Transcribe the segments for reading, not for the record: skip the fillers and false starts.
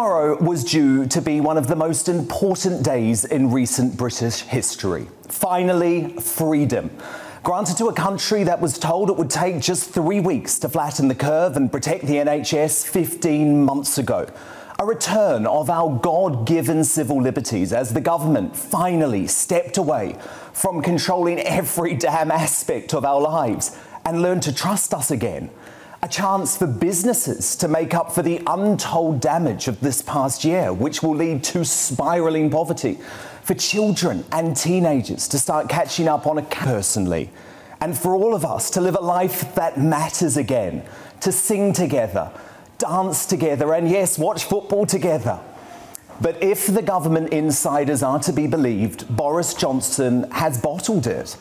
Tomorrow was due to be one of the most important days in recent British history. Finally, freedom. Granted to a country that was told it would take just 3 weeks to flatten the curve and protect the NHS 15 months ago. A return of our God-given civil liberties as the government finally stepped away from controlling every damn aspect of our lives and learned to trust us again. A chance for businesses to make up for the untold damage of this past year, which will lead to spiralling poverty. For children and teenagers to start catching up on it personally. And for all of us to live a life that matters again. To sing together, dance together, and yes, watch football together. But if the government insiders are to be believed, Boris Johnson has bottled it.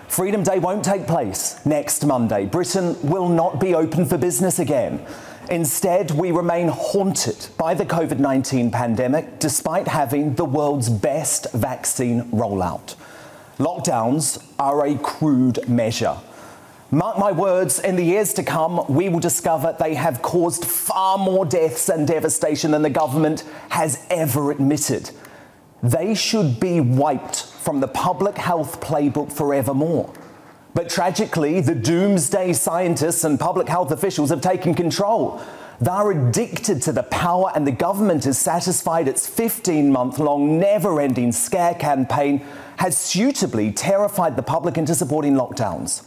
Freedom Day won't take place next Monday. Britain will not be open for business again. Instead, we remain haunted by the COVID-19 pandemic, despite having the world's best vaccine rollout. Lockdowns are a crude measure. Mark my words, in the years to come, we will discover they have caused far more deaths and devastation than the government has ever admitted. They should be wiped from the public health playbook forevermore. But tragically, the doomsday scientists and public health officials have taken control. They're addicted to the power, and the government is satisfied its 15-month-long, never-ending scare campaign has suitably terrified the public into supporting lockdowns.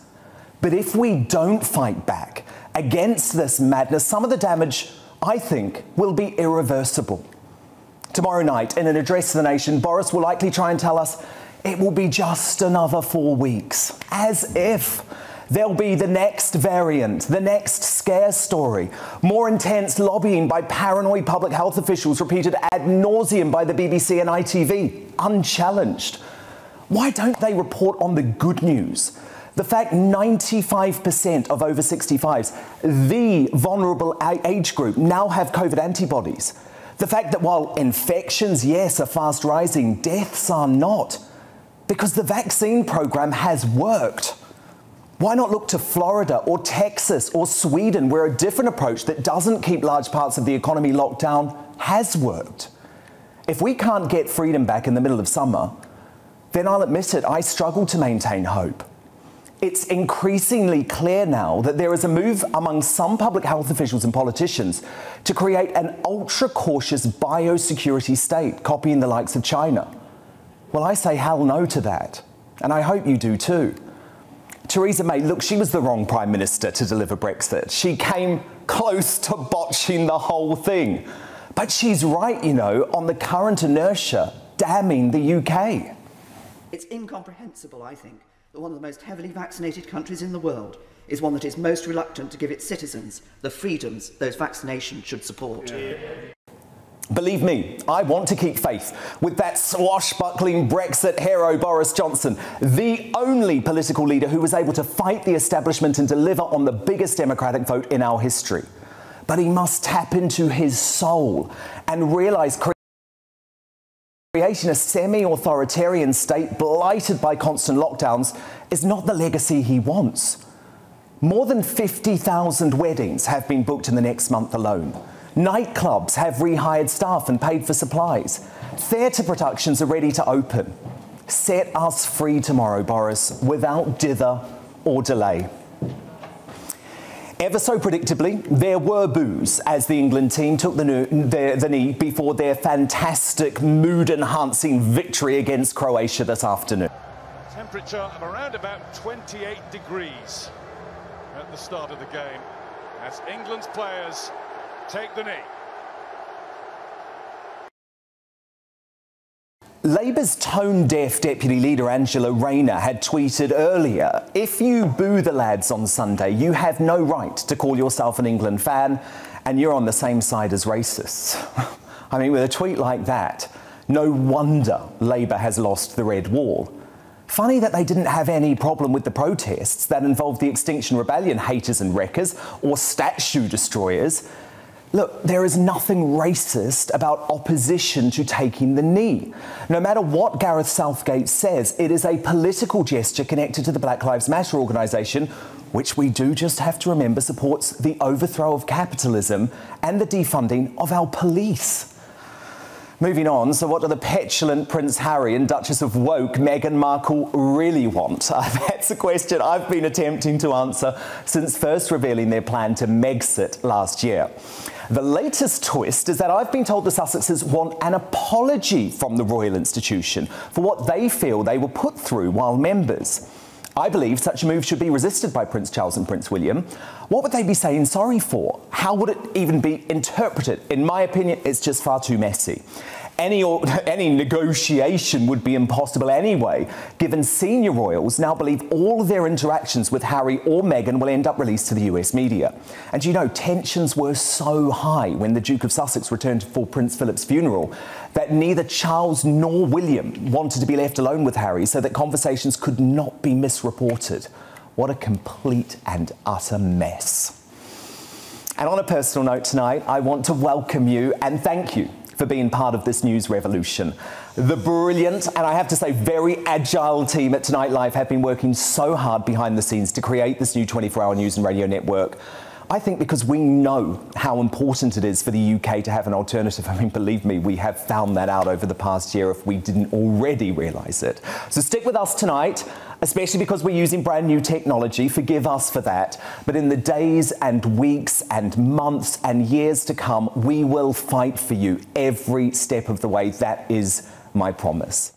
But if we don't fight back against this madness, some of the damage, I think, will be irreversible. Tomorrow night, in an address to the nation, Boris will likely try and tell us it will be just another 4 weeks, as if there'll be the next variant, the next scare story, more intense lobbying by paranoid public health officials repeated ad nauseum by the BBC and ITV, unchallenged. Why don't they report on the good news? The fact 95% of over 65s, the vulnerable age group, now have COVID antibodies. The fact that while infections, yes, are fast rising, deaths are not. Because the vaccine program has worked. Why not look to Florida or Texas or Sweden, where a different approach that doesn't keep large parts of the economy locked down has worked? If we can't get freedom back in the middle of summer, then I'll admit it, I struggle to maintain hope. It's increasingly clear now that there is a move among some public health officials and politicians to create an ultra-cautious biosecurity state, copying the likes of China. Well, I say hell no to that, and I hope you do too. Theresa May, look, she was the wrong Prime Minister to deliver Brexit. She came close to botching the whole thing. But she's right, you know, on the current inertia damning the UK. It's incomprehensible, I think, that one of the most heavily vaccinated countries in the world is one that is most reluctant to give its citizens the freedoms those vaccinations should support. Believe me, I want to keep faith with that swashbuckling Brexit hero Boris Johnson, the only political leader who was able to fight the establishment and deliver on the biggest democratic vote in our history. But he must tap into his soul and realise creating a semi-authoritarian state blighted by constant lockdowns is not the legacy he wants. More than 50,000 weddings have been booked in the next month alone. Nightclubs have rehired staff and paid for supplies. Theatre productions are ready to open. Set us free tomorrow, Boris, without dither or delay. Ever so predictably, there were boos as the England team took the knee before their fantastic, mood-enhancing victory against Croatia this afternoon. Temperature of around about 28 degrees at the start of the game as England's players take the knee. Labour's tone-deaf Deputy Leader Angela Rayner had tweeted earlier, if you boo the lads on Sunday, you have no right to call yourself an England fan and you're on the same side as racists. I mean, with a tweet like that, no wonder Labour has lost the red wall. Funny that they didn't have any problem with the protests that involved the Extinction Rebellion haters and wreckers or statue destroyers. Look, there is nothing racist about opposition to taking the knee. No matter what Gareth Southgate says, it is a political gesture connected to the Black Lives Matter organisation, which we do just have to remember supports the overthrow of capitalism and the defunding of our police. Moving on, so what do the petulant Prince Harry and Duchess of Woke Meghan Markle really want? That's a question I've been attempting to answer since first revealing their plan to Megxit last year. The latest twist is that I've been told the Sussexes want an apology from the Royal Institution for what they feel they were put through while members. I believe such a move should be resisted by Prince Charles and Prince William. What would they be saying sorry for? How would it even be interpreted? In my opinion, it's just far too messy. Any negotiation would be impossible anyway, given senior royals now believe all of their interactions with Harry or Meghan will end up released to the US media. And you know, tensions were so high when the Duke of Sussex returned for Prince Philip's funeral that neither Charles nor William wanted to be left alone with Harry so that conversations could not be misreported. What a complete and utter mess. And on a personal note tonight, I want to welcome you and thank you for being part of this news revolution. The brilliant and I have to say very agile team at Tonight Live have been working so hard behind the scenes to create this new 24-hour news and radio network. I think because we know how important it is for the UK to have an alternative. I mean, believe me, we have found that out over the past year if we didn't already realise it. So stick with us tonight, especially because we're using brand new technology. Forgive us for that. But in the days and weeks and months and years to come, we will fight for you every step of the way. That is my promise.